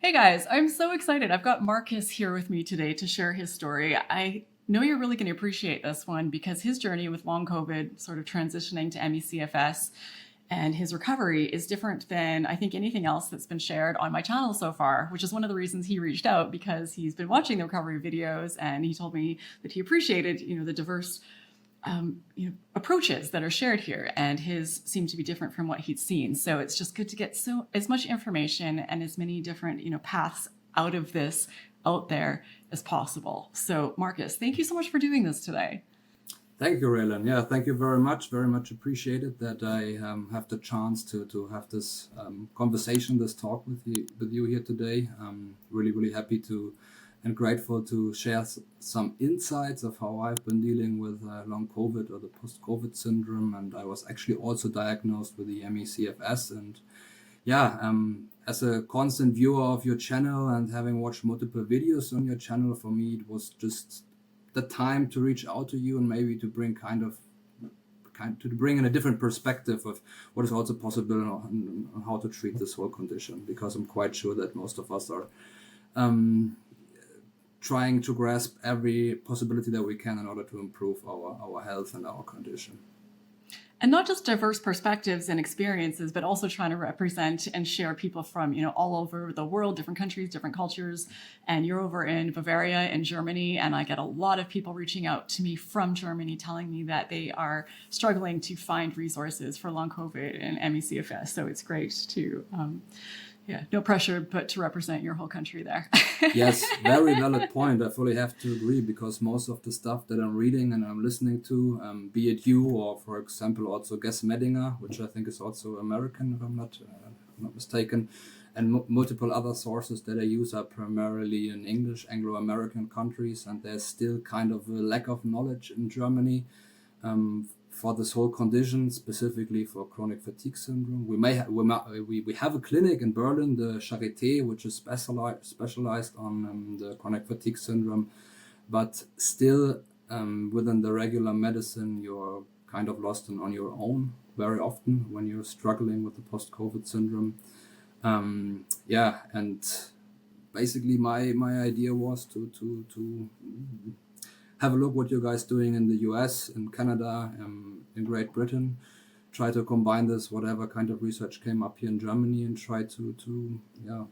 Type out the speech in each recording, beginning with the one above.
Hey guys, I'm so excited. I've got Marcus here with me today to share his story. I know you're really going to appreciate this one because his journey with long COVID, sort of transitioning to ME/CFS, and his recovery is different than I think anything else that's been shared on my channel so far, which is one of the reasons he reached out because he's been watching the recovery videos and he told me that he appreciated, the diverse approaches that are shared here, and his seemed to be different from what he'd seen. So it's just good to get as much information and as many different paths out of this out there as possible. So Marcus, thank you so much for doing this today. Thank you, Raelan. Yeah, thank you very much. Very much appreciated that I have the chance to have this conversation, this talk with you here today. I'm really happy to and grateful to share some insights of how I've been dealing with long COVID or the post-COVID syndrome. And I was actually also diagnosed with the ME/CFS. And yeah, as a constant viewer of your channel and having watched multiple videos on your channel, for me, it was just the time to reach out to you and maybe to bring to bring in a different perspective of what is also possible on how to treat this whole condition, because I'm quite sure that most of us are trying to grasp every possibility that we can in order to improve our health and our condition. And not just diverse perspectives and experiences, but also trying to represent and share people from, all over the world, different countries, different cultures. And you're over in Bavaria in Germany, and I get a lot of people reaching out to me from Germany telling me that they are struggling to find resources for long COVID and ME/CFS. So it's great to no pressure, but to represent your whole country there. Yes, very valid point. I fully have to agree, because most of the stuff that I'm reading and I'm listening to, be it you or, for example, also Gez Medinger, which I think is also American, if I'm not mistaken, and multiple other sources that I use are primarily in English, Anglo-American countries, and there's still kind of a lack of knowledge in Germany for this whole condition, specifically for chronic fatigue syndrome. We have a clinic in Berlin, the Charité, which is specialized on the chronic fatigue syndrome, but still within the regular medicine, you're kind of lost on your own very often when you're struggling with the post-COVID syndrome. And basically my idea was to have a look what you guys doing in the US, in Canada, in Great Britain, try to combine this, whatever kind of research came up here in Germany, and try to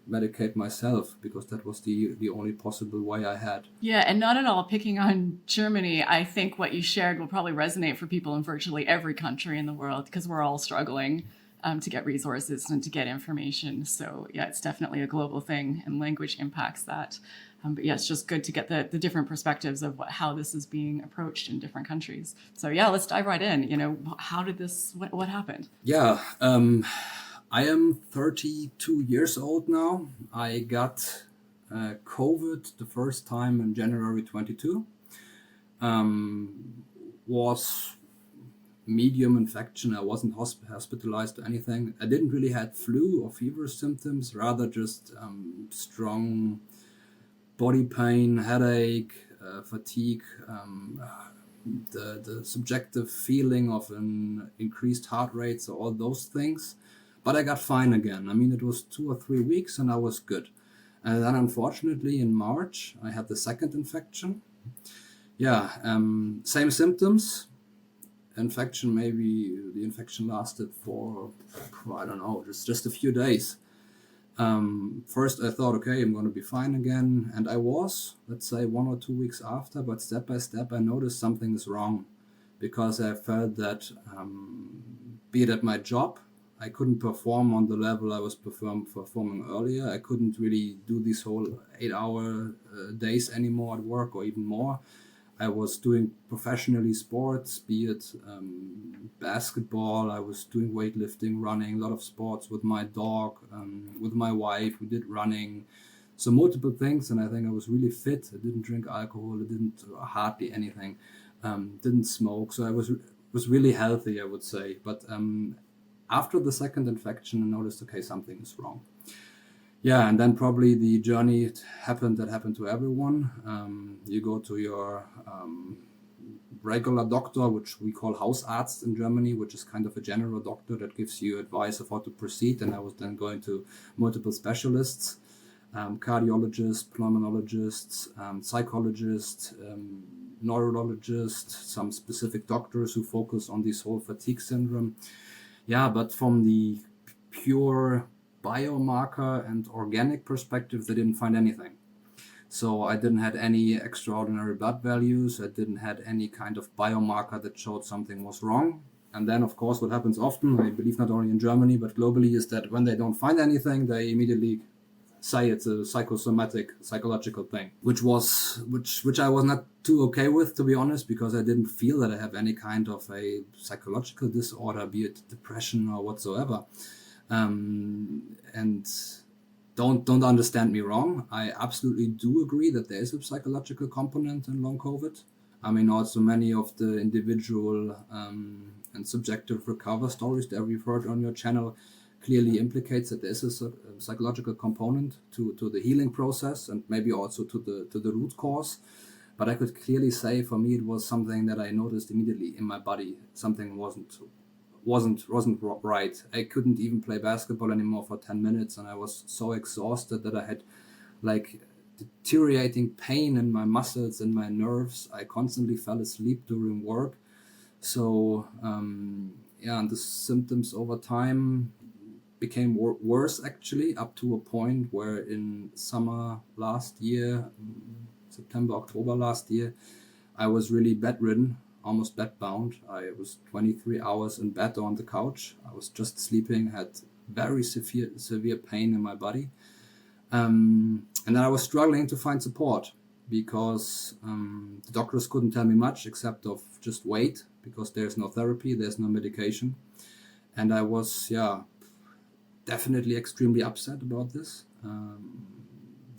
medicate myself, because that was the only possible way I had. Yeah, and not at all picking on Germany. I think what you shared will probably resonate for people in virtually every country in the world, because we're all struggling to get resources and to get information. So yeah, it's definitely a global thing, and language impacts that. But yeah, it's just good to get the different perspectives of how this is being approached in different countries. So yeah, let's dive right in. How did what happened? Yeah, I am 32 years old now. I got COVID the first time in January 22. Was medium infection. I wasn't hospitalized or anything. I didn't really have flu or fever symptoms, rather just strong body pain, headache, fatigue, the subjective feeling of an increased heart rate, so all those things. But I got fine again. I mean, it was 2 or 3 weeks and I was good. And then unfortunately in March, I had the second infection. Yeah, same symptoms. The infection lasted for, I don't know, just a few days. First I thought, okay, I'm going to be fine again. And I was, let's say 1 or 2 weeks after, but step by step I noticed something is wrong, because I felt that, be it at my job, I couldn't perform on the level I was performing earlier. I couldn't really do these whole 8-hour days anymore at work, or even more. I was doing professionally sports, be it basketball. I was doing weightlifting, running, a lot of sports with my dog, with my wife. We did running, so multiple things. And I think I was really fit. I didn't drink alcohol. I didn't hardly anything. Didn't smoke. So I was really healthy, I would say. But after the second infection, I noticed, okay, something is wrong. Yeah, and then probably the journey happened to everyone. You go to your regular doctor, which we call Hausarzt in Germany, which is kind of a general doctor that gives you advice of how to proceed. And I was then going to multiple specialists. cardiologists, pulmonologists, psychologists, neurologists, some specific doctors who focus on this whole fatigue syndrome. Yeah, but from the pure biomarker and organic perspective, they didn't find anything. So I didn't have any extraordinary blood values. I didn't have any kind of biomarker that showed something was wrong. And then, of course, what happens often, I believe not only in Germany, but globally, is that when they don't find anything, they immediately say it's a psychological thing, which I was not too okay with, to be honest, because I didn't feel that I have any kind of a psychological disorder, be it depression or whatsoever. And don't understand me wrong. I absolutely do agree that there is a psychological component in long COVID. I mean, also many of the individual and subjective recover stories that we've heard on your channel clearly implicates that there is a psychological component to the healing process, and maybe also to the root cause. But I could clearly say, for me, it was something that I noticed immediately in my body. Something wasn't right. I couldn't even play basketball anymore for 10 minutes, and I was so exhausted that I had like deteriorating pain in my muscles and my nerves. I constantly fell asleep during work. So and the symptoms over time became worse, actually, up to a point where in summer last year, September, October last year, I was really bedridden, almost bedbound. I was 23 hours in bed on the couch. I was just sleeping, had very severe pain in my body. And then I was struggling to find support because the doctors couldn't tell me much except of just wait, because there's no therapy, there's no medication. And I was, definitely extremely upset about this.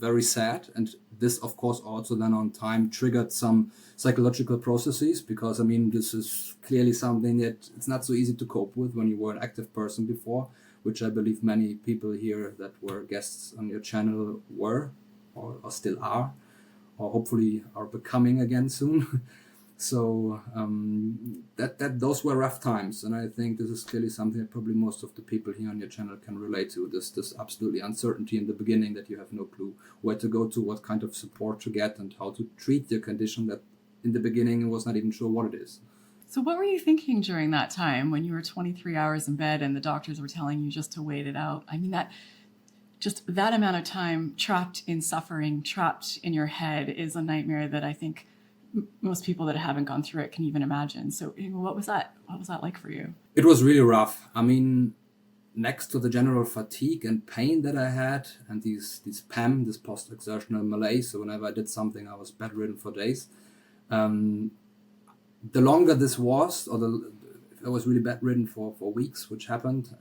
Very sad. And this, of course, also then on time triggered some psychological processes, because, I mean, this is clearly something that it's not so easy to cope with when you were an active person before, which I believe many people here that were guests on your channel were, or still are, or hopefully are becoming again soon. So that those were rough times, and I think this is clearly something that probably most of the people here on your channel can relate to. This absolutely uncertainty in the beginning, that you have no clue where to go to, what kind of support to get, and how to treat your condition that in the beginning was not even sure what it is. So what were you thinking during that time when you were 23 hours in bed and the doctors were telling you just to wait it out? I mean, that amount of time trapped in suffering, trapped in your head, is a nightmare that I think most people that haven't gone through it can even imagine. So what was that like for you? It was really rough. I mean, next to the general fatigue and pain that I had, and these PEM, this post-exertional malaise, so whenever I did something, I was bedridden for days. The longer this was, I was really bedridden for weeks, which happened.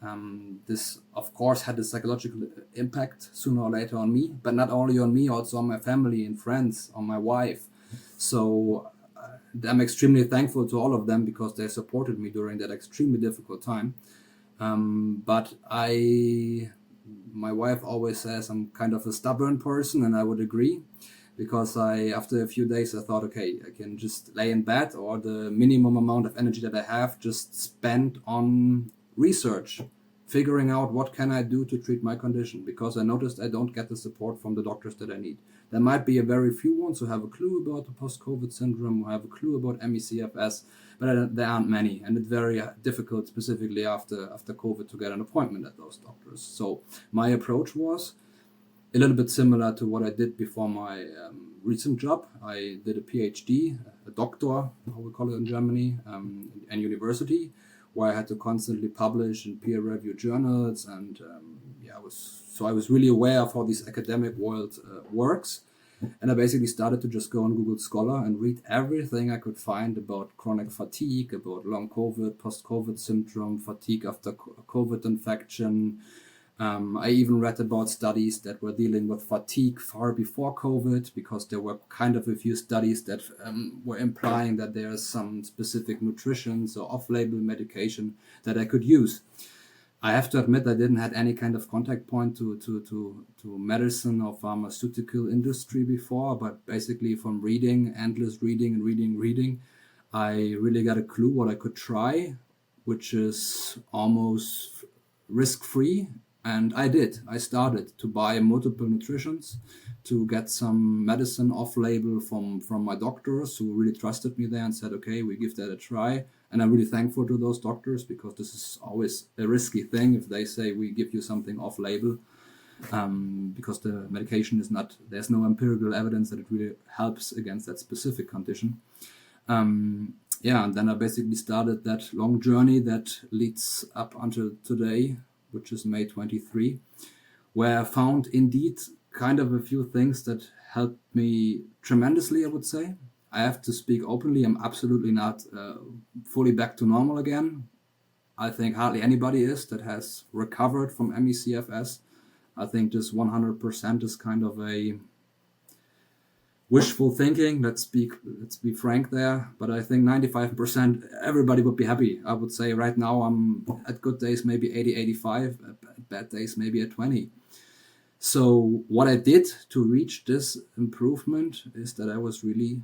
This, of course, had a psychological impact sooner or later on me, but not only on me, also on my family and friends, on my wife. So I'm extremely thankful to all of them, because they supported me during that extremely difficult time. But my wife always says I'm kind of a stubborn person, and I would agree, because after a few days, I thought, okay, I can just lay in bed, or the minimum amount of energy that I have just spent on research, figuring out what can I do to treat my condition, because I noticed I don't get the support from the doctors that I need. There might be a very few ones who have a clue about the post-COVID syndrome, who have a clue about ME/CFS, but there aren't many, and it's very difficult, specifically after COVID, to get an appointment at those doctors. So my approach was a little bit similar to what I did before my recent job. I did a Ph.D, a doctor, how we call it in Germany, and university, where I had to constantly publish in peer-reviewed journals, and I was really aware of how this academic world works. And I basically started to just go on Google Scholar and read everything I could find about chronic fatigue, about long COVID, post-COVID syndrome, fatigue after COVID infection. I even read about studies that were dealing with fatigue far before COVID, because there were kind of a few studies that were implying that there is some specific nutrition or off-label medication that I could use. I have to admit I didn't have any kind of contact point to medicine or pharmaceutical industry before, but basically from reading, endless reading and reading, I really got a clue what I could try, which is almost risk-free And I did. I started to buy multiple nutritions, to get some medicine off-label from my doctors who really trusted me there and said, okay, we give that a try. And I'm really thankful to those doctors, because this is always a risky thing if they say we give you something off-label, because the medication is not, there's no empirical evidence that it really helps against that specific condition. Yeah, and then I basically started that long journey that leads up until today, which is May 23, where I found indeed kind of a few things that helped me tremendously, I would say. I have to speak openly. I'm absolutely not fully back to normal again. I think hardly anybody is that has recovered from ME/CFS. I think this 100% is kind of a wishful thinking. Let's be frank there. But I think 95% everybody would be happy. I would say right now I'm at good days maybe 80, 85, at bad days maybe at 20. So what I did to reach this improvement is that I was really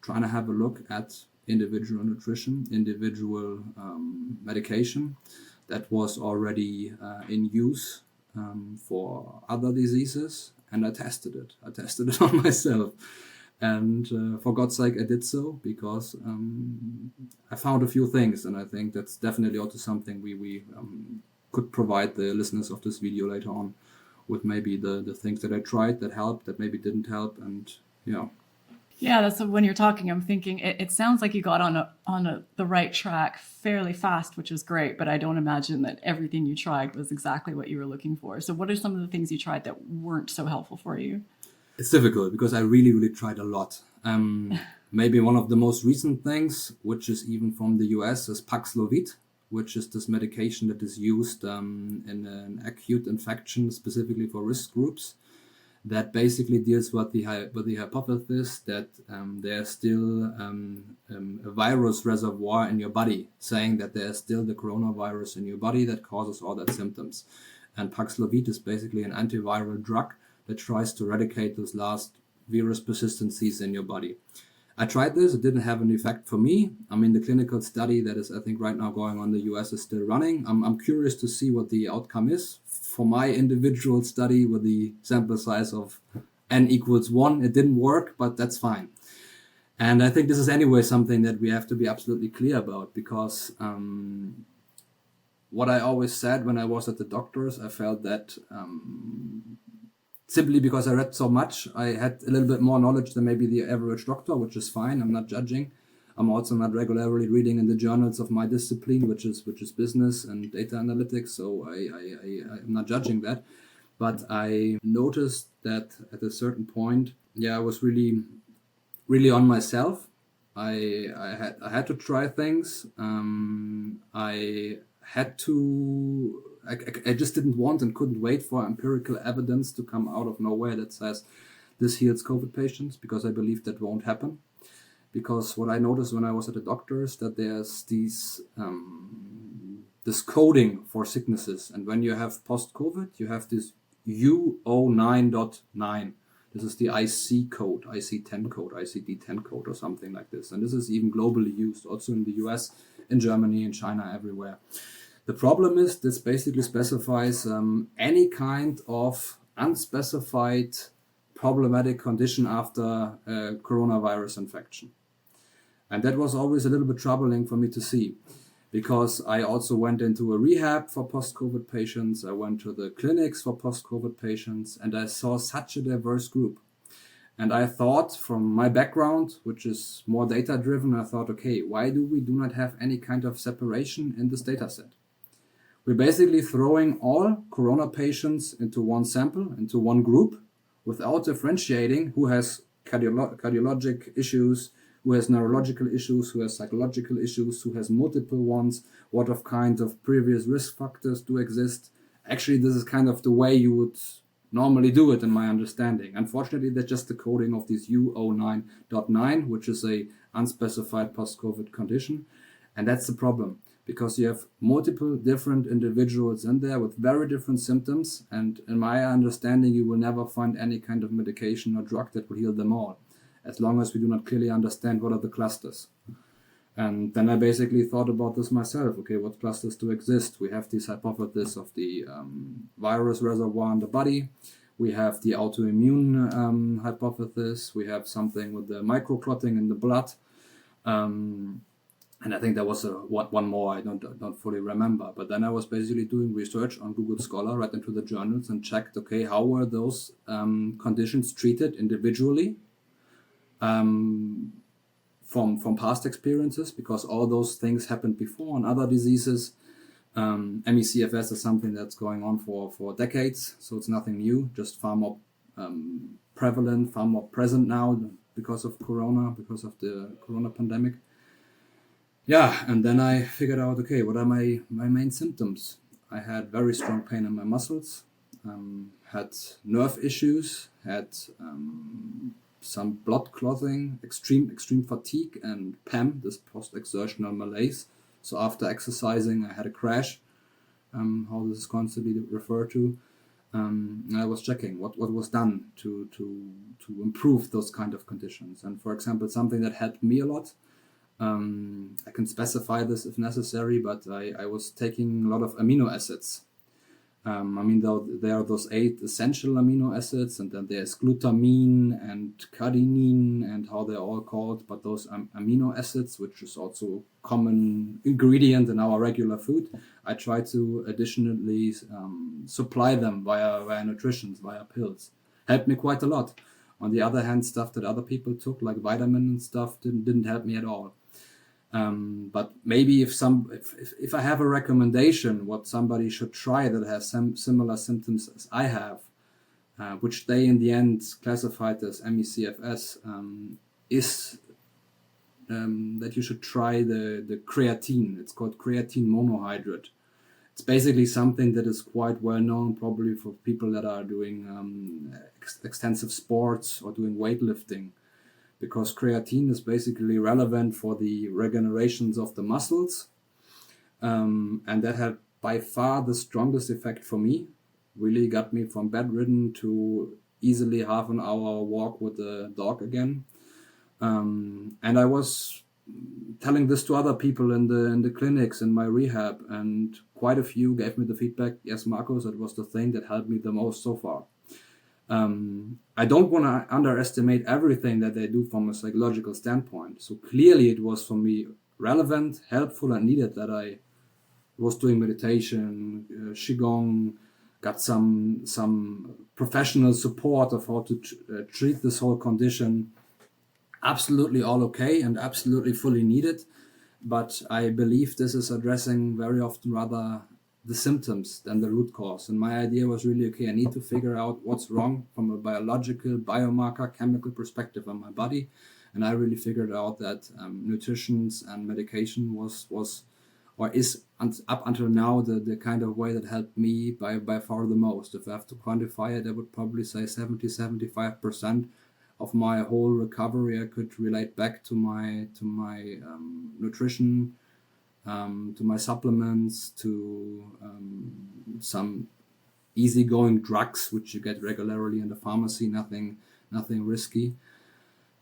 trying to have a look at individual nutrition, individual medication that was already in use for other diseases, and I tested it. I tested it on myself, and for God's sake, I did so because I found a few things, and I think that's definitely also something we could provide the listeners of this video later on with maybe the things that I tried that helped, that maybe didn't help, and yeah. Yeah, that's when you're talking, I'm thinking it sounds like you got on the right track fairly fast, which is great, but I don't imagine that everything you tried was exactly what you were looking for. So what are some of the things you tried that weren't so helpful for you? It's difficult because I really, really tried a lot. Maybe one of the most recent things, which is even from the US, is Paxlovid, which is this medication that is used in an acute infection, specifically for risk groups, that basically deals with the hypothesis that there's still a virus reservoir in your body, saying that there's still the coronavirus in your body that causes all that symptoms. And Paxlovid is basically an antiviral drug that tries to eradicate those last virus persistencies in your body. I tried this. It didn't have an effect for me. I mean, the clinical study that is, I think, right now going on in the US is still running. I'm curious to see what the outcome is. For my individual study with the sample size of n equals 1, it didn't work, but that's fine. And I think this is anyway something that we have to be absolutely clear about, because what I always said when I was at the doctor's, I felt that simply because I read so much, I had a little bit more knowledge than maybe the average doctor, which is fine. I'm not judging. I'm also not regularly reading in the journals of my discipline, which is business and data analytics. So I'm not judging that. But I noticed that at a certain point, I was really, really on myself. I had to try things. I just didn't want and couldn't wait for empirical evidence to come out of nowhere that says this heals COVID patients, because I believe that won't happen. Because what I noticed when I was at the doctor's, that there's this coding for sicknesses. And when you have post-COVID, you have this U09.9. This is the IC code, IC10 code, ICD-10 code or something like this. And this is even globally used, also in the US, in Germany, in China, everywhere. The problem is this basically specifies any kind of unspecified problematic condition after a coronavirus infection. And that was always a little bit troubling for me to see, because I also went into a rehab for post-COVID patients. I went to the clinics for post-COVID patients, and I saw such a diverse group. And I thought, from my background, which is more data-driven, I thought, okay, why do we not have any kind of separation in this data set? We're basically throwing all corona patients into one sample, into one group, without differentiating who has cardiologic issues, who has neurological issues, who has psychological issues, who has multiple ones, what of kind of previous risk factors do exist. Actually, this is kind of the way you would normally do it, in my understanding. Unfortunately, that's just the coding of this U09.9, which is a unspecified post-COVID condition. And that's the problem, because you have multiple different individuals in there with very different symptoms. And in my understanding, you will never find any kind of medication or drug that will heal them all, as long as we do not clearly understand what are the clusters. And then I basically thought about this myself. Okay, what clusters do exist? We have this hypothesis of the virus reservoir in the body. We have the autoimmune hypothesis. We have something with the microclotting in the blood. And I think there was one more I don't fully remember. But then I was basically doing research on Google Scholar, right into the journals, and checked, okay, how were those conditions treated individually from past experiences, because all those things happened before on other diseases. ME/CFS is something that's going on for decades, so it's nothing new, just far more prevalent, far more present now because of the corona pandemic. Yeah, and then I figured out, okay, what are my main symptoms? I had very strong pain in my muscles, had nerve issues, had some blood clotting, extreme fatigue, and PEM, this post-exertional malaise. So after exercising, I had a crash, how this is constantly referred to. And I was checking what was done to improve those kind of conditions. And for example, something that helped me a lot, I can specify this if necessary, but I was taking a lot of amino acids. Though there are those 8 essential amino acids, and then there's glutamine and catecholamine and how they're all called, but those amino acids, which is also common ingredient in our regular food, I try to additionally supply them via nutrition, via pills. Helped me quite a lot. On the other hand, stuff that other people took, like vitamin and stuff, didn't help me at all. But maybe if I have a recommendation what somebody should try that has some similar symptoms as I have, which they in the end classified as ME/CFS, is that you should try the creatine. It's called creatine monohydrate. It's basically something that is quite well known probably for people that are doing extensive sports or doing weightlifting, because creatine is basically relevant for the regenerations of the muscles. And that had by far the strongest effect for me. Really got me from bedridden to easily half an hour walk with the dog again. And I was telling this to other people in the clinics in my rehab, and quite a few gave me the feedback, yes, Marcus, that was the thing that helped me the most so far. I don't want to underestimate everything that they do from a psychological standpoint. So clearly it was for me relevant, helpful, and needed that I was doing meditation, Qigong, got some professional support of how to treat this whole condition. Absolutely all okay and absolutely fully needed. But I believe this is addressing very often rather the symptoms than the root cause. And my idea was really, okay, I need to figure out what's wrong from a biological, biomarker, chemical perspective on my body. And I really figured out that nutrition and medication was or is up until now the kind of way that helped me by far the most. If I have to quantify it, I would probably say 70-75% of my whole recovery I could relate back to my nutrition, to my supplements, to some easygoing drugs which you get regularly in the pharmacy, nothing risky.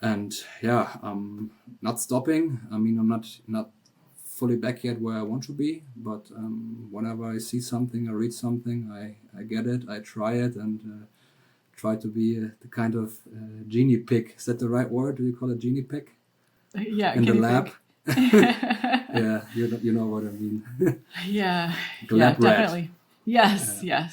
And yeah, not stopping. I mean, I'm not fully back yet where I want to be, but whenever I see something, I read something, I get it, I try it, and try to be the kind of guinea pig. Is that the right word? Do you call it guinea pig? Yeah, in the lab. Yeah, you know what I mean. Yeah, Lab rat. definitely. Yes. Yeah,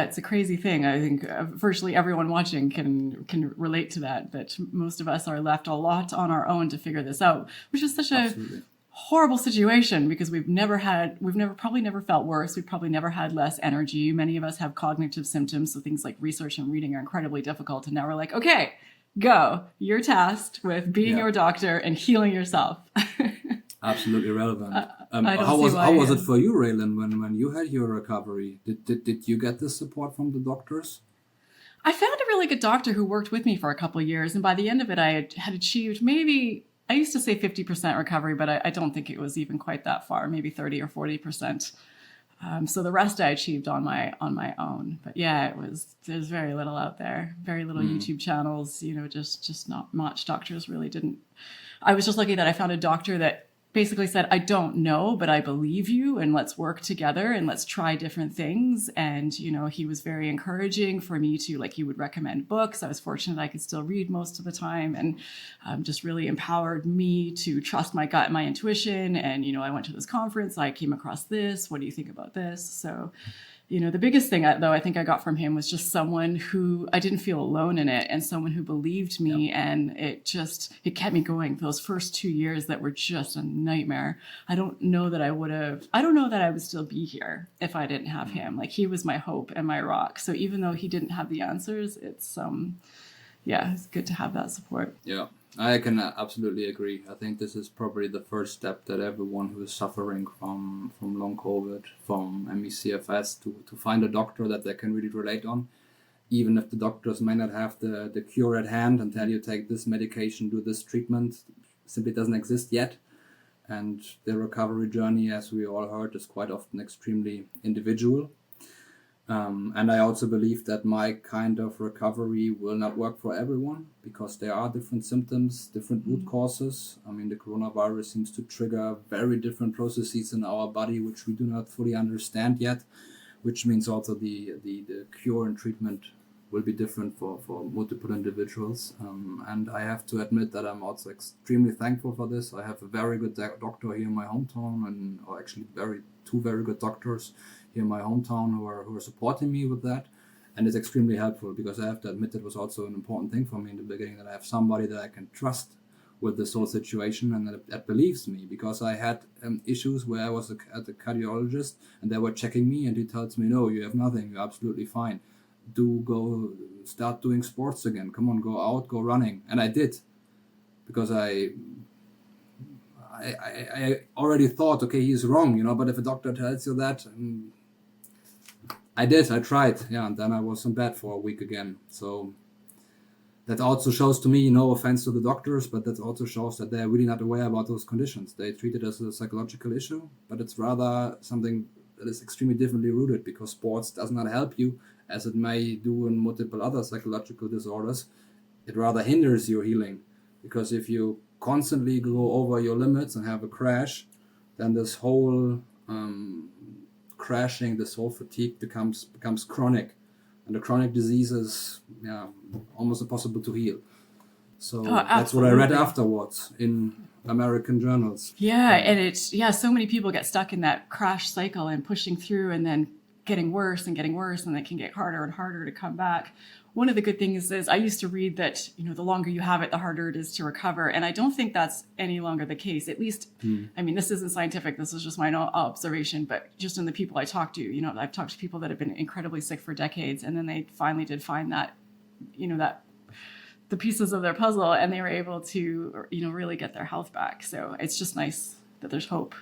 it's a crazy thing. I think virtually everyone watching can relate to that most of us are left a lot on our own to figure this out, which is such Absolutely. a horrible situation, because we've probably never felt worse. We've probably never had less energy. Many of us have cognitive symptoms, so things like research and reading are incredibly difficult. And now we're like, okay, go. You're tasked with being your doctor and healing yourself. Absolutely relevant. How was it for you, Raelan, when you had your recovery? Did you get the support from the doctors? I found a really good doctor who worked with me for a couple of years, and by the end of it, I had achieved maybe, I used to say 50% recovery, but I don't think it was even quite that far, maybe 30 or 40%. So the rest I achieved on my own. But yeah, there's very little out there, very little YouTube channels, just not much. Doctors really didn't. I was just lucky that I found a doctor that basically said, I don't know, but I believe you, and let's work together and let's try different things. And, he was very encouraging for me to, like, he would recommend books. I was fortunate I could still read most of the time, and just really empowered me to trust my gut and my intuition. And, I went to this conference, I came across this. What do you think about this? So, the biggest thing, though, I think I got from him was just someone who I didn't feel alone in it, and someone who believed me. And it kept me going those first 2 years that were just a nightmare. I don't know that I would still be here if I didn't have him. Like, he was my hope and my rock. So even though he didn't have the answers, it's good to have that support. Yeah, I can absolutely agree. I think this is probably the first step that everyone who is suffering from long COVID, from ME/CFS, to find a doctor that they can really relate on, even if the doctors may not have the cure at hand and tell you take this medication, do this treatment, simply doesn't exist yet. And the recovery journey, as we all heard, is quite often extremely individual. And I also believe that my kind of recovery will not work for everyone, because there are different symptoms, different root causes. I mean, the coronavirus seems to trigger very different processes in our body, which we do not fully understand yet, which means also the cure and treatment will be different for multiple individuals. And I have to admit that I'm also extremely thankful for this. I have a very good doctor here in my hometown, or actually two very good doctors here in my hometown who are supporting me with that. And it's extremely helpful, because I have to admit it was also an important thing for me in the beginning, that I have somebody that I can trust with this whole situation and that believes me, because I had issues where I was at the cardiologist and they were checking me and he tells me, no, you have nothing, you're absolutely fine. Go start doing sports again. Come on, go out, go running. And I did, because I already thought, okay, he's wrong, but if a doctor tells you that, I tried, and then I was in bed for a week again. So that also shows to me, no offense to the doctors, but that also shows that they're really not aware about those conditions. They treat it as a psychological issue, but it's rather something that is extremely differently rooted, because sports does not help you as it may do in multiple other psychological disorders. It rather hinders your healing, because if you constantly go over your limits and have a crash, then this whole crashing, this whole fatigue becomes chronic, and the chronic disease is almost impossible to heal. So that's what I read afterwards in American journals. Yeah, and so many people get stuck in that crash cycle and pushing through, and then getting worse, and it can get harder and harder to come back. One of the good things is I used to read that, the longer you have it, the harder it is to recover. And I don't think that's any longer the case. At least, I mean, this isn't scientific. This is just my observation. But just in the people I talk to, I've talked to people that have been incredibly sick for decades. And then they finally did find that, that the pieces of their puzzle, and they were able to, really get their health back. So it's just nice that there's hope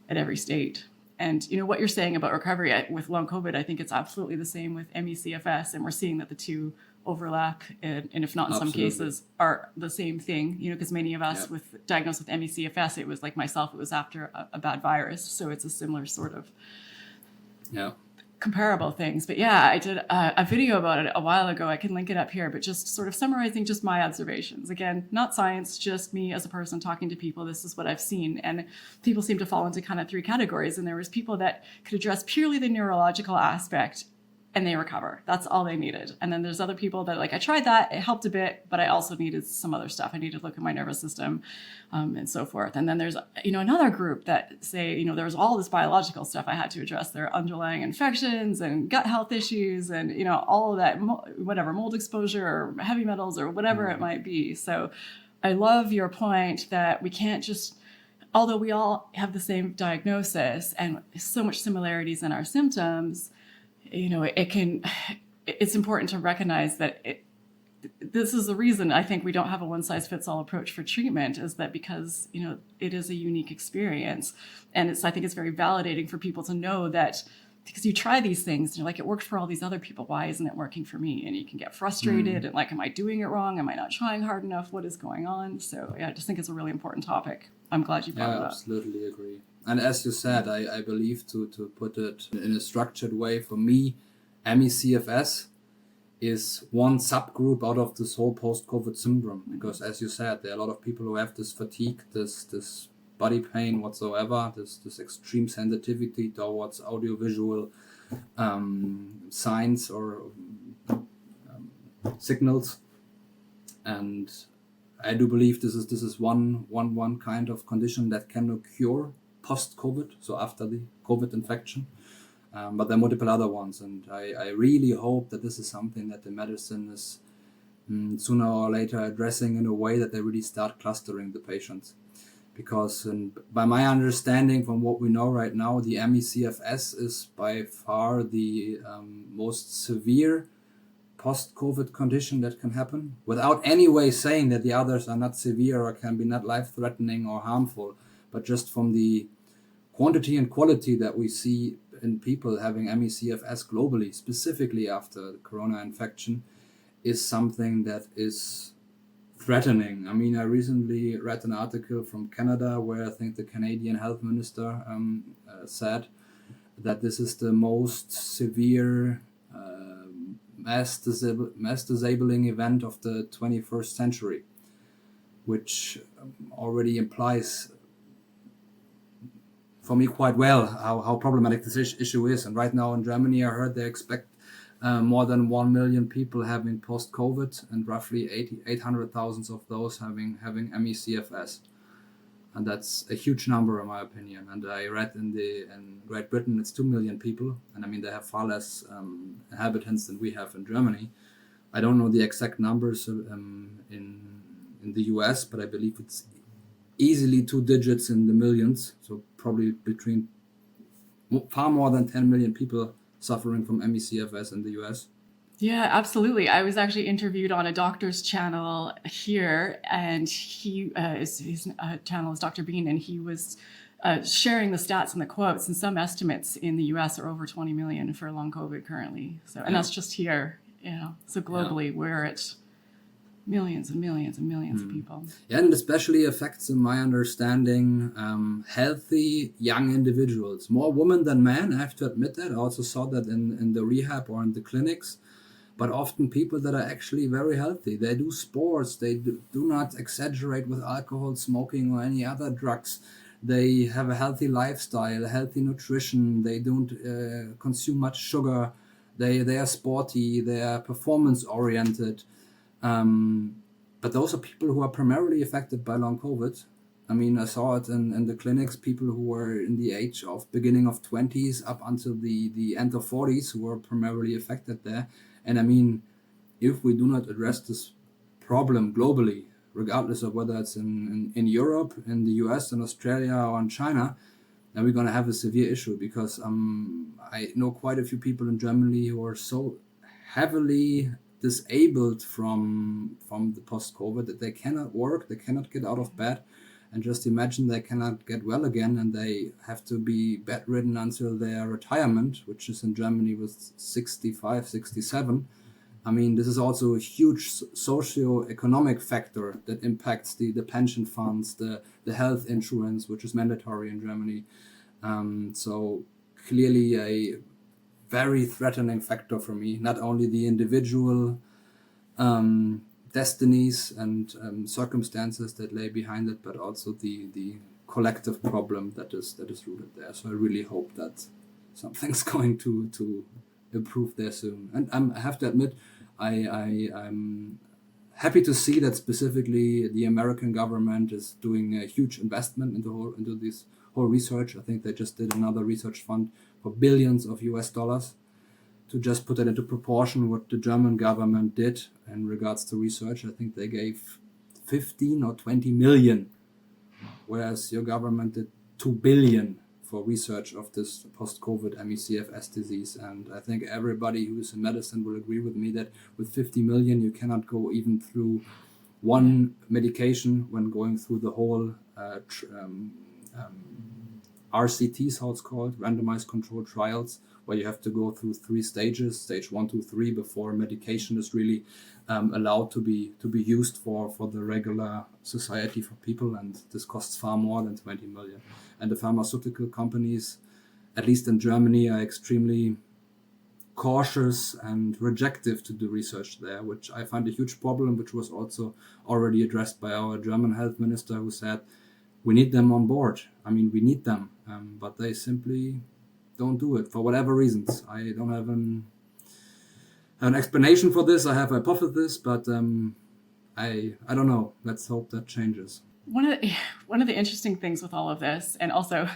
at every state. And what you're saying about recovery with long COVID, I think it's absolutely the same with ME/CFS, and we're seeing that the two overlap, and if not in some cases, are the same thing. Because many of us diagnosed with ME/CFS, it was like myself, it was after a bad virus, so it's a similar sort of comparable things. But I did a video about it a while ago. I can link it up here, but just sort of summarizing just my observations. Again, not science, just me as a person talking to people. This is what I've seen. And people seem to fall into kind of three categories. And there was people that could address purely the neurological aspect and they recover. That's all they needed. And then there's other people that I tried that, it helped a bit, but I also needed some other stuff. I needed to look at my nervous system and so forth. And then there's, another group that say, there was all this biological stuff I had to address, their underlying infections and gut health issues and, all of that, whatever, mold exposure or heavy metals or whatever it might be. So I love your point that we can't just, although we all have the same diagnosis and so much similarities in our symptoms, it's important to recognize that this is the reason I think we don't have a one-size-fits-all approach for treatment, is that because, it is a unique experience. And I think it's very validating for people to know that, because you try these things and you're like, it worked for all these other people, why isn't it working for me? And you can get frustrated and am I doing it wrong? Am I not trying hard enough? What is going on? So I just think it's a really important topic. I'm glad you brought it up. I absolutely agree. And as you said, I believe to put it in a structured way, for me, ME/CFS is one subgroup out of this whole post-COVID syndrome. Because as you said, there are a lot of people who have this fatigue, this body pain whatsoever. This extreme sensitivity towards audiovisual signs or signals, and I do believe this is one kind of condition that can occur post-COVID, so after the COVID infection. But there are multiple other ones, and I really hope that this is something that the medicine is sooner or later addressing in a way that they really start clustering the patients. Because by my understanding from what we know right now, the ME/CFS is by far the most severe post-COVID condition that can happen, without any way saying that the others are not severe or can be not life-threatening or harmful, but just from the quantity and quality that we see in people having ME/CFS globally, specifically after the corona infection, is something that is threatening. I mean, I recently read an article from Canada where I think the Canadian health minister said that this is the most severe mass disabling event of the 21st century, which already implies for me quite well how problematic this issue is. And right now in Germany, I heard they expect more than 1 million people having post-COVID, and roughly 800,000 of those having ME/CFS. And that's a huge number in my opinion. And I read in Great Britain it's 2 million people, and I mean they have far less inhabitants than we have in Germany. I don't know the exact numbers in the US, but I believe it's easily 2 digits in the millions, so probably between far more than 10 million people suffering from ME/CFS in the US. Yeah, absolutely. I was actually interviewed on a doctor's channel here, and his channel is Dr. Bean, and he was sharing the stats and the quotes, and some estimates in the US are over 20 million for long COVID currently. So, and that's just here, So globally, we're at millions and millions and millions of people. Yeah, and it especially affects, in my understanding, healthy young individuals. More women than men, I have to admit that. I also saw that in the rehab or in the clinics. But often people that are actually very healthy. They do sports. They do not exaggerate with alcohol, smoking, or any other drugs. They have a healthy lifestyle, healthy nutrition. They don't consume much sugar. They are sporty. They are performance-oriented. But those are people who are primarily affected by long COVID. I mean, I saw it in the clinics, people who were in the age of beginning of 20s up until the end of 40s who were primarily affected there. And I mean, if we do not address this problem globally, regardless of whether it's in Europe, in the US, in Australia, or in China, then we're going to have a severe issue, because I know quite a few people in Germany who are so heavily disabled from the post-COVID that they cannot work, they cannot get out of bed, and just imagine they cannot get well again, and they have to be bedridden until their retirement, which is in Germany was 65, 67. I mean, this is also a huge socio-economic factor that impacts the pension funds, the health insurance, which is mandatory in Germany. So clearly a very threatening factor for me, not only the individual destinies and circumstances that lay behind it, but also the collective problem that is rooted there. So I really hope that something's going to improve there soon. And I have to admit, I'm happy to see that specifically the American government is doing a huge investment into this whole research. I think they just did another research fund for billions of US dollars. To just put it into proportion, what the German government did in regards to research, I think they gave 15 or 20 million, whereas your government did 2 billion for research of this post-COVID ME/CFS disease. And I think everybody who is in medicine will agree with me that with 50 million, you cannot go even through one medication when going through the whole RCTs, how it's called, randomized controlled trials, where you have to go through 3 stages, stage 1, 2, 3, before medication is really allowed to be used for the regular society for people. And this costs far more than 20 million. And the pharmaceutical companies, at least in Germany, are extremely cautious and rejective to do research there, which I find a huge problem, which was also already addressed by our German health minister, who said we need them on board. I mean, we need them, but they simply don't do it for whatever reasons. I don't have an explanation for this. I have a hypothesis, but I don't know. Let's hope that changes. One of the interesting things with all of this, and also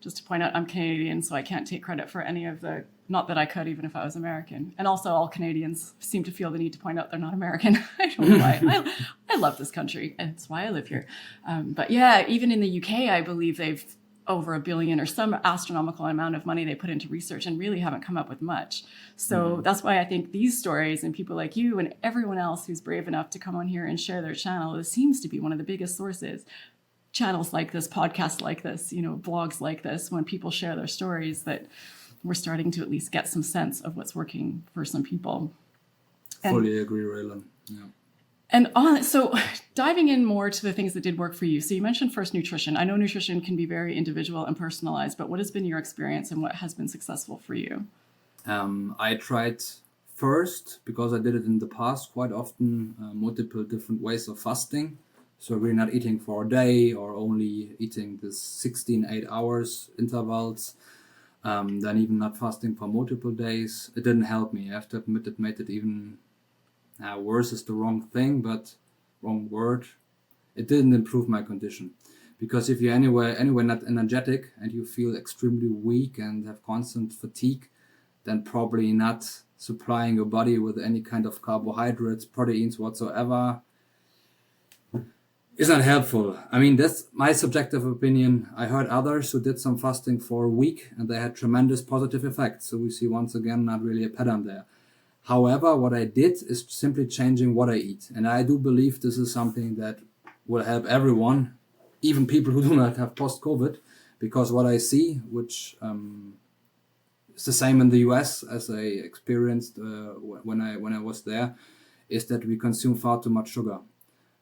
just to point out, I'm Canadian, so I can't take credit for any of the. Not that I could, even if I was American. And also, all Canadians seem to feel the need to point out they're not American. I don't know why. I love this country, and it's why I live here. But yeah, even in the UK, I believe they've over $1 billion or some astronomical amount of money they put into research and really haven't come up with much. So that's why I think these stories and people like you and everyone else who's brave enough to come on here and share their channel, this seems to be one of the biggest sources. Channels like this, podcasts like this, blogs like this, when people share their stories, that we're starting to at least get some sense of what's working for some people. Fully agree, Raelan. Yeah. And so diving in more to the things that did work for you. So you mentioned first nutrition. I know nutrition can be very individual and personalized, but what has been your experience and what has been successful for you? I tried first, because I did it in the past quite often, multiple different ways of fasting. So we're not eating for a day or only eating this 16, 8 hours intervals. Then even not fasting for multiple days. It didn't help me. I have to admit, it made it even worse is the wrong thing, but wrong word. It didn't improve my condition, because if you're anyway not energetic and you feel extremely weak and have constant fatigue, then probably not supplying your body with any kind of carbohydrates, proteins whatsoever is not helpful. I mean, that's my subjective opinion. I heard others who did some fasting for a week and they had tremendous positive effects. So we see once again not really a pattern there. However, what I did is simply changing what I eat. And I do believe this is something that will help everyone, even people who do not have post-COVID, because what I see, which is the same in the US as I experienced when I was there, is that we consume far too much sugar.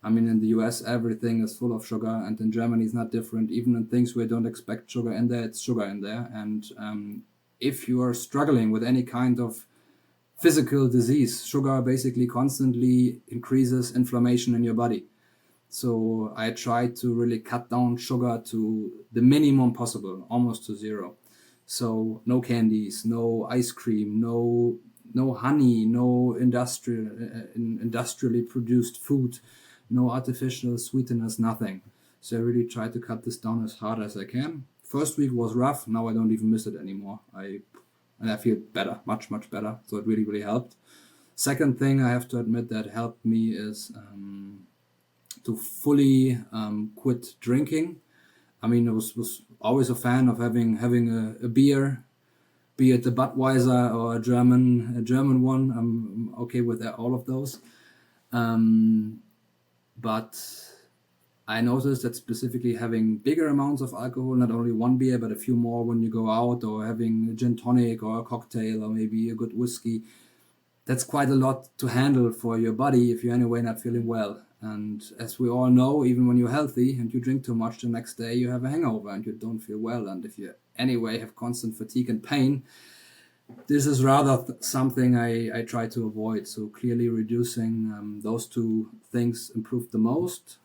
I mean, in the US, everything is full of sugar, and in Germany it's not different. Even in things where you don't expect sugar in there, it's sugar in there. And if you are struggling with any kind of physical disease, sugar basically constantly increases inflammation in your body. So I try to really cut down sugar to the minimum possible, almost to zero. So no candies, no ice cream, no honey, no industrially produced food, no artificial sweeteners, nothing. So I really try to cut this down as hard as I can. First week was rough. Now I don't even miss it anymore. And I feel better, much, much better. So it really, really helped. Second thing I have to admit that helped me is to fully quit drinking. I mean, I was always a fan of having a beer, be it the Budweiser or a German one. I'm okay with all of those. But I noticed that specifically having bigger amounts of alcohol, not only one beer, but a few more when you go out, or having a gin tonic or a cocktail or maybe a good whiskey, that's quite a lot to handle for your body if you're anyway not feeling well. And as we all know, even when you're healthy and you drink too much, the next day you have a hangover and you don't feel well. And if you anyway have constant fatigue and pain, this is rather something I try to avoid. So clearly reducing those two things improved the most.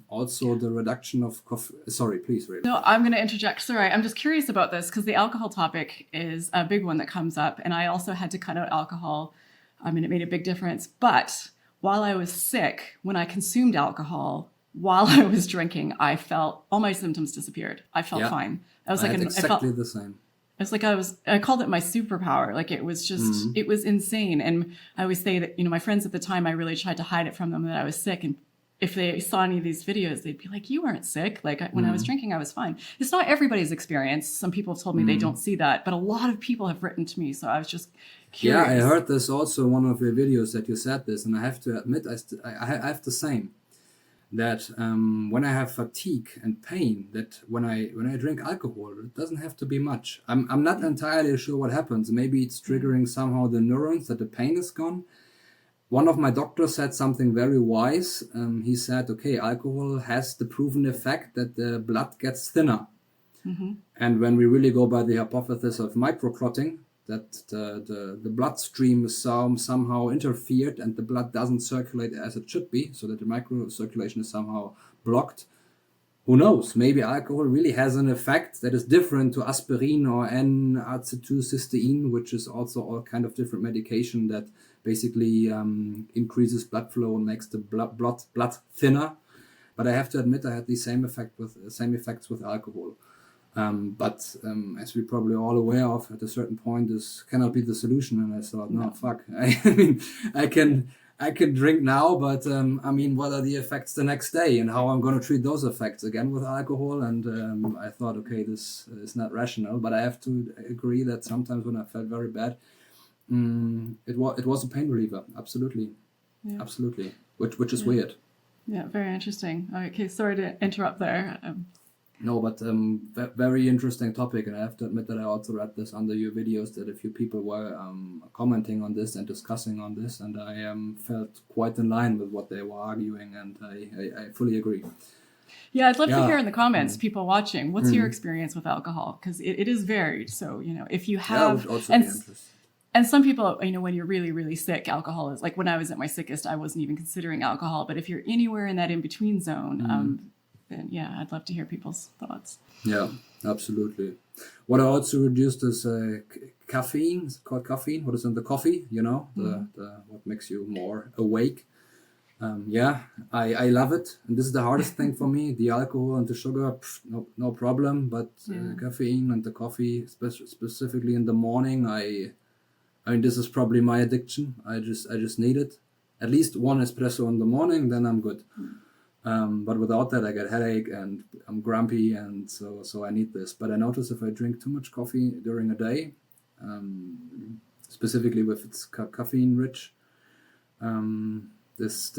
Also the reduction of coffee. Sorry, please, Ray. No, I'm going to interject. Sorry, I'm just curious about this because the alcohol topic is a big one that comes up. And I also had to cut out alcohol. I mean, it made a big difference. But while I was sick, when I consumed alcohol, while I was drinking, I felt all my symptoms disappeared. I felt fine. I was exactly the same. It's like I called it my superpower. Like it was just, it was insane. And I always say that, my friends at the time, I really tried to hide it from them that I was sick. And if they saw any of these videos, they'd be like, you weren't sick. Like when I was drinking, I was fine. It's not everybody's experience. Some people have told me they don't see that, but a lot of people have written to me. So I was just curious. Yeah, I heard this also in one of your videos that you said this. And I have to admit, I have the same. That when I have fatigue and pain, that when I drink alcohol, it doesn't have to be much. I'm not entirely sure what happens. Maybe it's triggering somehow the neurons that the pain is gone. One of my doctors said something very wise. He said, okay, alcohol has the proven effect that the blood gets thinner. Mm-hmm. And when we really go by the hypothesis of microclotting, that the bloodstream is somehow interfered and the blood doesn't circulate as it should be, so that the microcirculation is somehow blocked. who knows? Maybe alcohol really has an effect that is different to aspirin or N-acetylcysteine, which is also all kind of different medication that basically increases blood flow and makes the blood thinner. But I have to admit, I had the same effects with alcohol. But as we're probably all aware of, at a certain point, this cannot be the solution. And I thought, no, fuck. I mean, I can drink now, but I mean, what are the effects the next day, and how I'm going to treat those effects again with alcohol? And I thought, okay, this is not rational. But I have to agree that sometimes when I felt very bad, it was a pain reliever. Absolutely, absolutely. Which is weird. Yeah, very interesting. Okay, sorry to interrupt there. No, but very interesting topic, and I have to admit that I also read this under your videos that a few people were commenting on this and discussing on this, and I felt quite in line with what they were arguing, and I fully agree. Yeah, I'd love to hear in the comments, people watching, what's your experience with alcohol? Because it is varied. So, if you have... would also be interesting. And some people, when you're really, really sick, alcohol is... Like when I was at my sickest, I wasn't even considering alcohol. But if you're anywhere in that in-between zone... then yeah, I'd love to hear people's thoughts. Yeah, absolutely. What I also reduced is caffeine. It's called caffeine. What is in the coffee? The what makes you more awake. I love it, and this is the hardest thing for me. The alcohol and the sugar, no problem. But caffeine and the coffee, specifically in the morning, I mean, this is probably my addiction. I just need it. At least one espresso in the morning, then I'm good. But without that, I get headache and I'm grumpy, and so I need this. But I notice if I drink too much coffee during a day, specifically if it's caffeine rich, this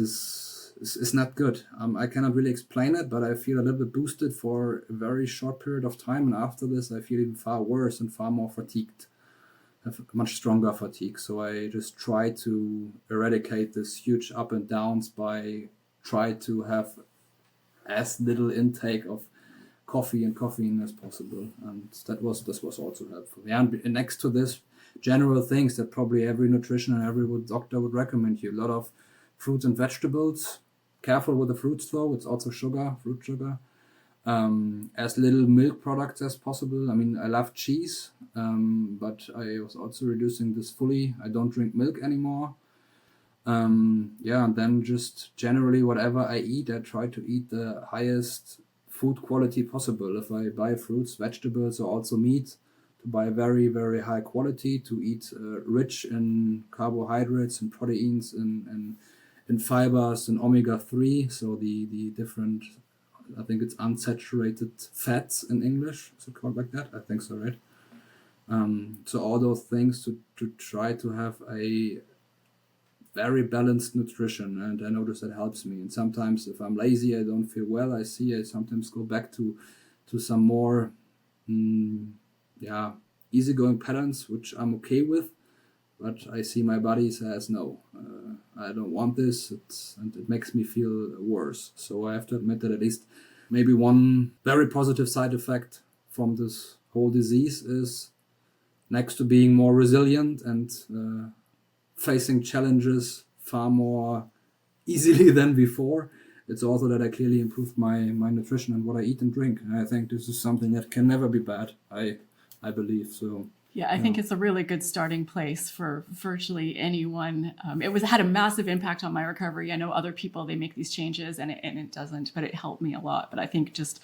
is not good. I cannot really explain it, but I feel a little bit boosted for a very short period of time, and after this, I feel even far worse and far more fatigued. I have much stronger fatigue. So I just try to eradicate this huge up and downs by try to have as little intake of coffee and caffeine as possible, and this was also helpful. Yeah, and next to this, general things that probably every nutrition and every doctor would recommend you: a lot of fruits and vegetables. Careful with the fruits though; it's also fruit sugar. As little milk products as possible. I mean, I love cheese, but I was also reducing this fully. I don't drink milk anymore. And then just generally whatever I eat, I try to eat the highest food quality possible. If I buy fruits, vegetables, or also meat, to buy very, very high quality, to eat rich in carbohydrates and proteins and fibers and omega-3, so the different, I think it's unsaturated fats in English, is it called like that? I think so, right? So all those things to try to have a very balanced nutrition, and I notice that helps me. And sometimes if I'm lazy, I don't feel well, I sometimes go back to some more easygoing patterns, which I'm okay with, but I see my body says no, I don't want this, and it makes me feel worse. So I have to admit that at least maybe one very positive side effect from this whole disease is, next to being more resilient and facing challenges far more easily than before, it's also that I clearly improved my nutrition and what I eat and drink. And I think this is something that can never be bad, I believe. So yeah, I think it's a really good starting place for virtually anyone. It had a massive impact on my recovery. I know other people, they make these changes and it doesn't, but it helped me a lot. But I think just,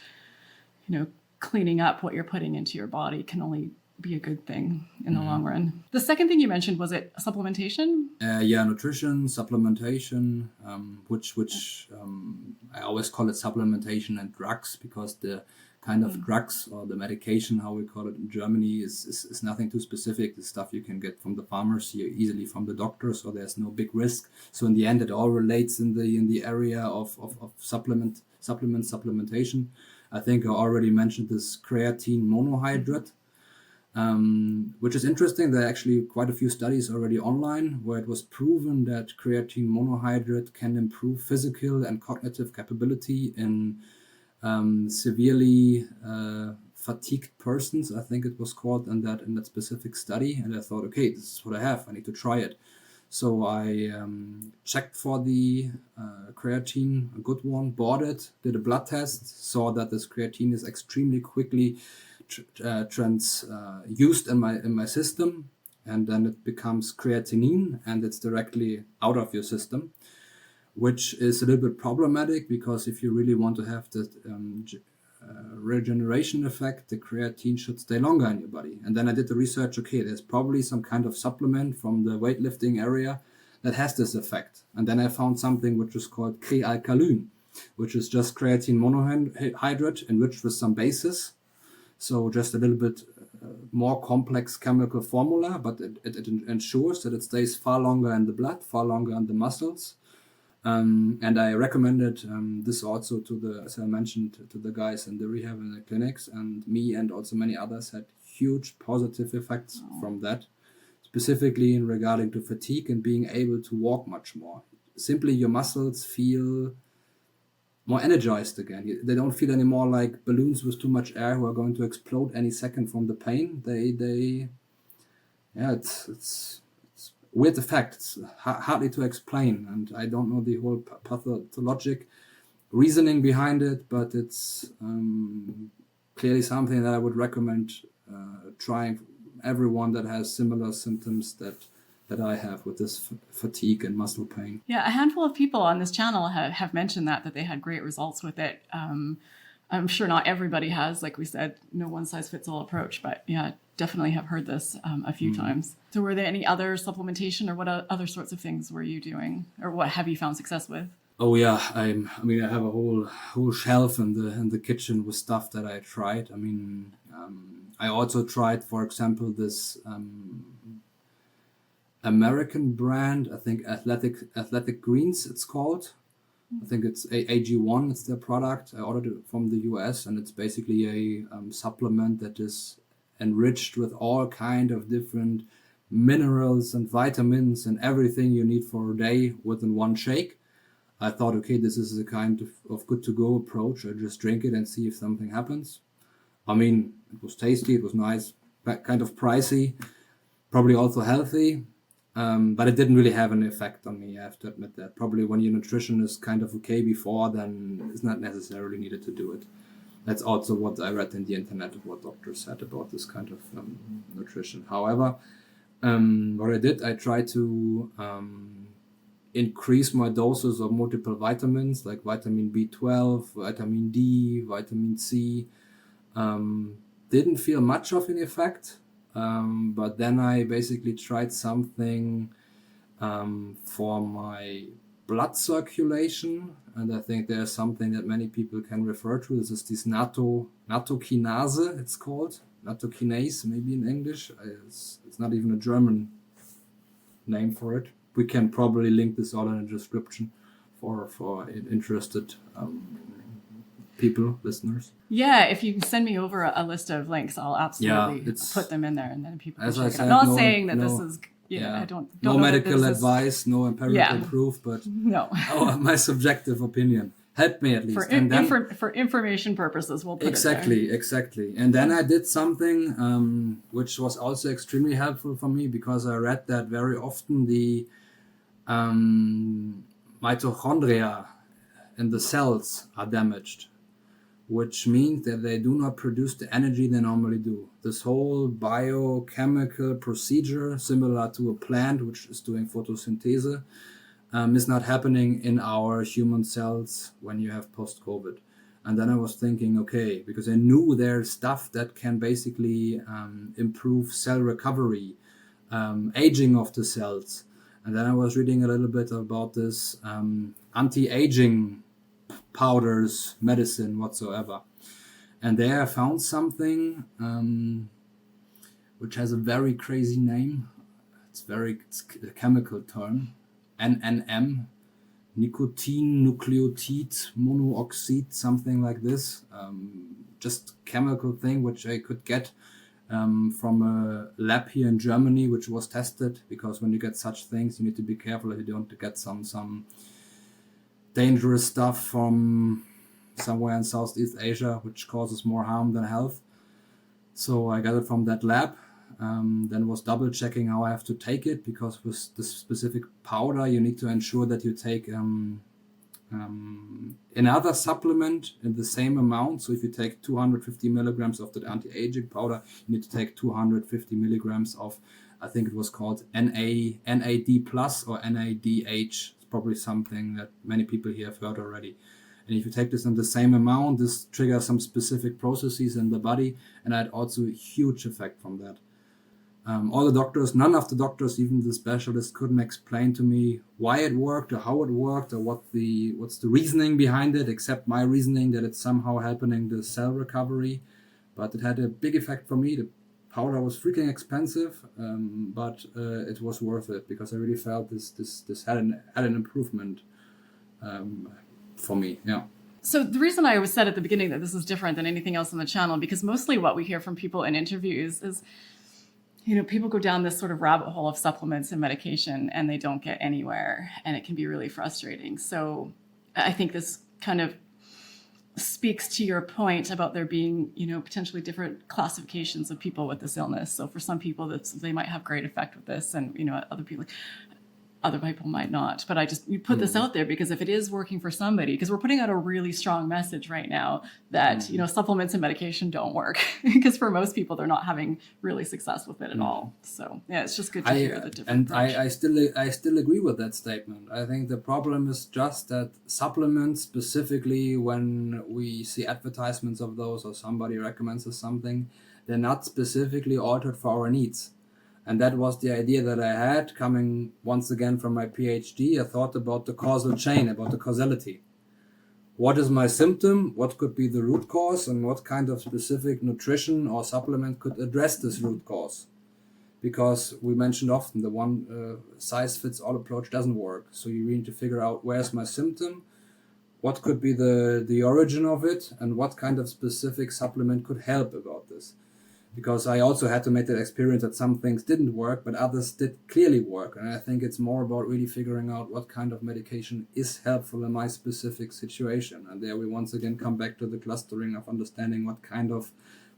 cleaning up what you're putting into your body can only be a good thing in the long run. The second thing you mentioned, was it supplementation? Nutrition, supplementation, which I always call it supplementation and drugs, because the kind of drugs or the medication, how we call it in Germany, is nothing too specific. The stuff you can get from the pharmacy or easily from the doctor, so there's no big risk. So in the end, it all relates in the area of supplementation. I think I already mentioned this creatine monohydrate. Which is interesting. There are actually quite a few studies already online where it was proven that creatine monohydrate can improve physical and cognitive capability in severely fatigued persons, I think it was called in that specific study. And I thought, okay, this is what I have. I need to try it. So I checked for the creatine, a good one, bought it, did a blood test, saw that this creatine is extremely quickly used in my system, and then it becomes creatinine, and it's directly out of your system, which is a little bit problematic, because if you really want to have the regeneration effect, the creatine should stay longer in your body. And then I did the research, okay, there's probably some kind of supplement from the weightlifting area that has this effect. And then I found something which is called Crealkaline, which is just creatine monohydrate enriched with some bases. So just a little bit more complex chemical formula, but it ensures that it stays far longer in the blood, far longer in the muscles. And I recommended this also to the, as I mentioned, to the guys in the rehab and the clinics, and me and also many others had huge positive effects from that, specifically in regarding to fatigue and being able to walk much more. Simply your muscles feel more energized again. They don't feel anymore like balloons with too much air who are going to explode any second from the pain. It's weird effect. It's hardly to explain, and I don't know the whole pathologic reasoning behind it, but it's clearly something that I would recommend trying everyone that has similar symptoms that I have with this fatigue and muscle pain. Yeah, a handful of people on this channel have mentioned that they had great results with it. I'm sure not everybody has, like we said, no one size fits all approach, but yeah, definitely have heard this a few times. So were there any other supplementation, or what other sorts of things were you doing, or what have you found success with? Oh yeah, I have a whole shelf in the kitchen with stuff that I tried. I also tried, for example, this American brand, I think Athletic Greens it's called. I think it's AG1, it's their product. I ordered it from the US, and it's basically a supplement that is enriched with all kind of different minerals and vitamins and everything you need for a day within one shake. I thought, okay, this is a kind of good to go approach. I just drink it and see if something happens. It was tasty, it was nice, but kind of pricey, probably also healthy. But it didn't really have an effect on me, I have to admit that. Probably when your nutrition is kind of okay before, then it's not necessarily needed to do it. That's also what I read in the internet of what doctors said about this kind of nutrition. However, what I did, I tried to increase my doses of multiple vitamins like vitamin B12, vitamin D, vitamin C. Didn't feel much of an effect. But then I basically tried something for my blood circulation, and I think there's something that many people can refer to. This is this nattokinase, it's called. Nattokinase, maybe in English. It's not even a German name for it. We can probably link this all in the description for interested people, listeners. Yeah, if you can send me over a list of links, I'll absolutely put them in there, and then people can check it out. I'm not saying that this is, I don't no medical advice, no empirical proof, but my subjective opinion. Help me at least. For information purposes, we'll put it there. Exactly. And then I did something which was also extremely helpful for me, because I read that very often the mitochondria in the cells are damaged, which means that they do not produce the energy they normally do. This whole biochemical procedure, similar to a plant which is doing photosynthesis, is not happening in our human cells when you have post-COVID. And then I was thinking, okay, because I knew there's stuff that can basically improve cell recovery, aging of the cells. And then I was reading a little bit about this anti-aging powders, medicine, whatsoever. And there I found something which has a very crazy name. It's a chemical term. NNM, nicotine nucleotide monoxide, something like this. Just chemical thing which I could get from a lab here in Germany, which was tested, because when you get such things, you need to be careful that you don't get some dangerous stuff from somewhere in Southeast Asia, which causes more harm than health. So I got it from that lab. then was double checking how I have to take it, because with this specific powder, you need to ensure that you take another supplement in the same amount. So if you take 250 milligrams of the anti-aging powder, you need to take 250 milligrams of, I think it was called NAD plus or NADH. It's probably something that many people here have heard already. And if you take this in the same amount, this triggers some specific processes in the body, and I had also a huge effect from that. All the doctors, none of the doctors, even the specialists, couldn't explain to me why it worked or how it worked or what's the reasoning behind it, except my reasoning that it's somehow helping the cell recovery. But it had a big effect for me. The powder was freaking expensive, but it was worth it, because I really felt this had an improvement for me. Yeah. So the reason I always said at the beginning that this is different than anything else on the channel, because mostly what we hear from people in interviews is, people go down this sort of rabbit hole of supplements and medication and they don't get anywhere, and it can be really frustrating. So I think this kind of speaks to your point about there being, potentially different classifications of people with this illness. So for some people, they might have great effect with this, and, other people might not. But you put this out there because if it is working for somebody, because we're putting out a really strong message right now that, supplements and medication don't work, because for most people, they're not having really success with it at all. So yeah, it's just good to hear the different approach. I still agree with that statement. I think the problem is just that supplements, specifically when we see advertisements of those or somebody recommends us something, they're not specifically altered for our needs. And that was the idea that I had coming once again from my Ph.D. I thought about the causal chain, about the causality. What is my symptom? What could be the root cause? And what kind of specific nutrition or supplement could address this root cause? Because we mentioned often the one size fits all approach doesn't work. So you need to figure out, where's my symptom? What could be the origin of it? And what kind of specific supplement could help about this? Because I also had to make that experience that some things didn't work, but others did clearly work. And I think it's more about really figuring out what kind of medication is helpful in my specific situation. And there we once again come back to the clustering of understanding what kind of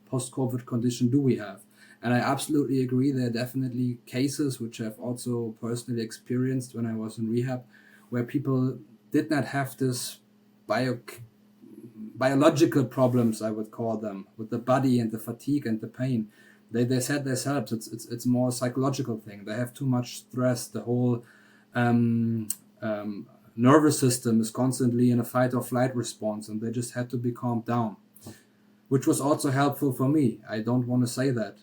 post-COVID condition do we have. And I absolutely agree, there are definitely cases, which I've also personally experienced when I was in rehab, where people did not have this biological problems, I would call them, with the body and the fatigue and the pain. They said themselves it's more a psychological thing. They have too much stress. The whole nervous system is constantly in a fight or flight response, and they just had to be calmed down, which was also helpful for me. I don't want to say that,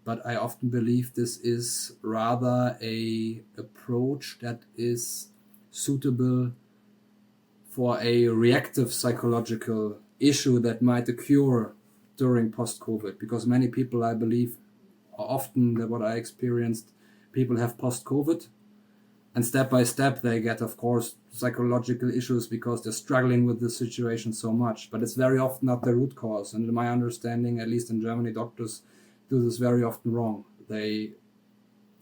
but I often believe this is rather a approach that is suitable for a reactive psychological issue that might occur during post-COVID, because many people, I believe, often what I experienced, people have post-COVID, and step by step they get, of course, psychological issues because they're struggling with the situation so much. But it's very often not the root cause. And in my understanding, at least in Germany, doctors do this very often wrong. They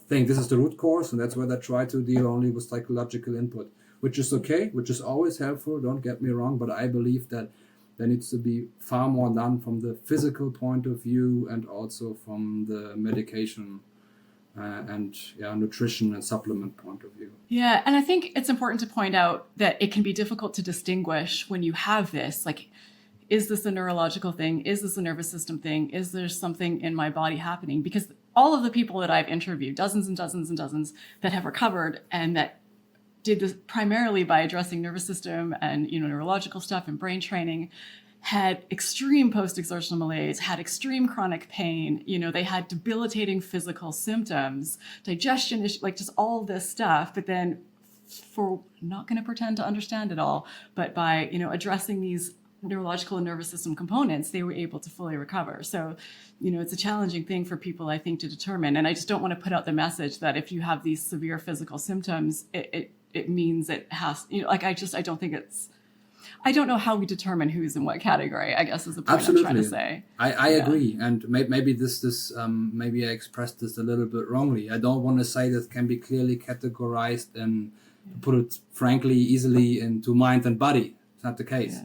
think this is the root cause, and that's where they try to deal only with psychological input, which is okay, which is always helpful, don't get me wrong, but I believe that there needs to be far more done from the physical point of view and also from the medication and nutrition and supplement point of view. Yeah, and I think it's important to point out that it can be difficult to distinguish when you have this, like, is this a neurological thing? Is this a nervous system thing? Is there something in my body happening? Because all of the people that I've interviewed, dozens and dozens and dozens that have recovered and that did this primarily by addressing nervous system and neurological stuff and brain training, had extreme post-exertional malaise, had extreme chronic pain. They had debilitating physical symptoms, digestion issues, like just all this stuff. But then, for not going to pretend to understand it all, but by addressing these neurological and nervous system components, they were able to fully recover. So, it's a challenging thing for people, I think, to determine. And I just don't want to put out the message that if you have these severe physical symptoms, it means it has, I don't think I don't know how we determine who's in what category, I guess is the point Absolutely. I'm trying to say. I agree. And maybe maybe I expressed this a little bit wrongly. I don't want to say that can be clearly categorized and put it frankly easily into mind and body. It's not the case.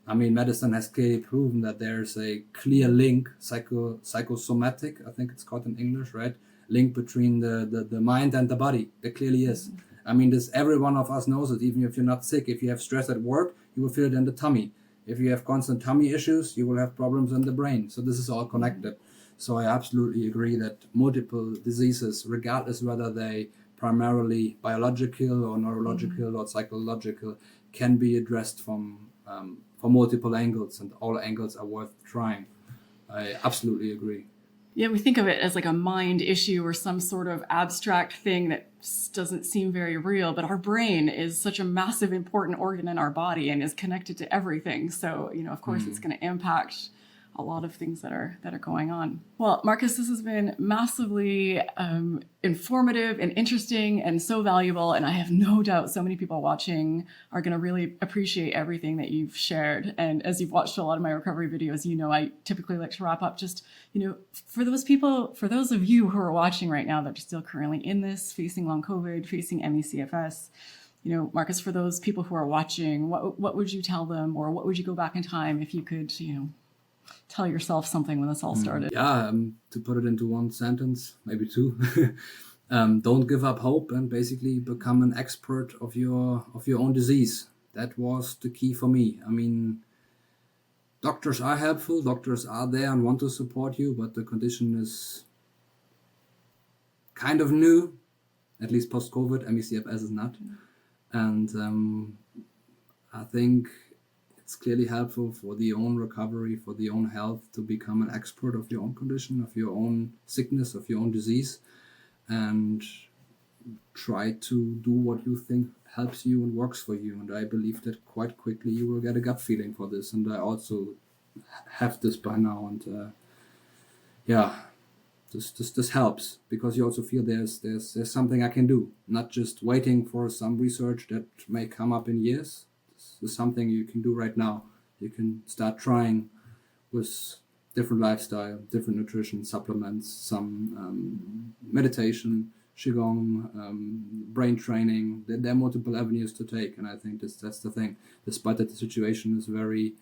I mean, medicine has clearly proven that there's a clear link, psychosomatic, I think it's called in English, right? Link between the mind and the body. There clearly is. I mean, this, every one of us knows it, even if you're not sick. If you have stress at work, you will feel it in the tummy. If you have constant tummy issues, you will have problems in the brain. So this is all connected. So I absolutely agree that multiple diseases, regardless whether they primarily biological or neurological or psychological, can be addressed from multiple angles, and all angles are worth trying. I absolutely agree. Yeah, we think of it as like a mind issue or some sort of abstract thing that doesn't seem very real, but our brain is such a massive, important organ in our body and is connected to everything. So, of course, it's going to impact a lot of things that are going on. Well, Marcus, this has been massively informative and interesting and so valuable. And I have no doubt so many people watching are going to really appreciate everything that you've shared. And as you've watched a lot of my recovery videos, I typically like to wrap up just, for those of you who are watching right now that are still currently in this, facing long COVID, facing ME/CFS, Marcus, for those people who are watching, what would you tell them, or what would you go back in time if you could, tell yourself something when this all started? To put it into one sentence, maybe two, don't give up hope and basically become an expert of your own disease. That was the key for me. I mean, doctors are helpful, doctors are there and want to support you, but the condition is kind of new, at least post-COVID. ME/CFS is not. And I think it's clearly helpful for the own recovery, for the own health, to become an expert of your own condition, of your own sickness, of your own disease, and try to do what you think helps you and works for you. And I believe that quite quickly you will get a gut feeling for this. And I also have this by now. And this helps, because you also feel there's something I can do, not just waiting for some research that may come up in years. This is something you can do right now. You can start trying with different lifestyle, different nutrition, supplements, some meditation, qigong, brain training. There are multiple avenues to take, and I think that's the thing. Despite that the situation is very,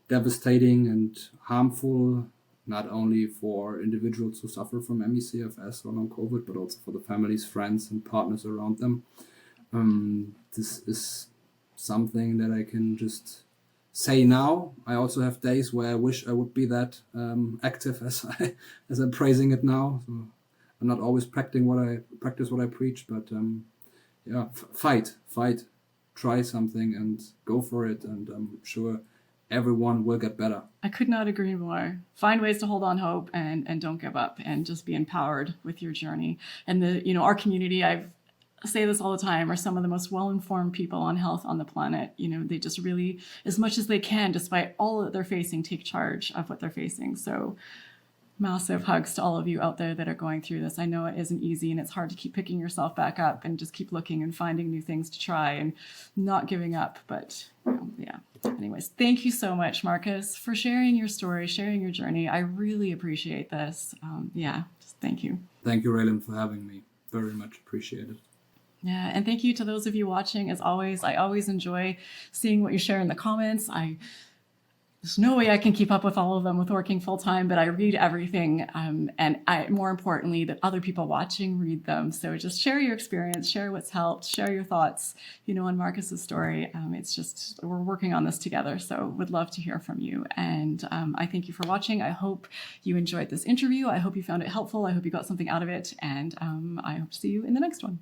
devastating and harmful, not only for individuals who suffer from ME/CFS or long COVID, but also for the families, friends, and partners around them. This is something that I can just say now. I also have days where I wish I would be that active as I'm praising it now. So I'm not always practicing what I preach, but fight, try something and go for it, and I'm sure everyone will get better. I could not agree more. Find ways to hold on hope and don't give up, and just be empowered with your journey. And our community, I say this all the time, are some of the most well-informed people on health on the planet. They just really, as much as they can, despite all that they're facing, take charge of what they're facing. So massive hugs to all of you out there that are going through this. I know it isn't easy, and it's hard to keep picking yourself back up and just keep looking and finding new things to try and not giving up. But anyways, thank you so much, Marcus, for sharing your story, sharing your journey. I really appreciate this. Just thank you. Thank you, Raelan, for having me. Very much appreciated. Yeah, and thank you to those of you watching. As always, I always enjoy seeing what you share in the comments. There's no way I can keep up with all of them with working full time, but I read everything. And more importantly, that other people watching read them. So just share your experience, share what's helped, share your thoughts, on Marcus's story. It's just, we're working on this together. So would love to hear from you. And I thank you for watching. I hope you enjoyed this interview. I hope you found it helpful. I hope you got something out of it. And I hope to see you in the next one.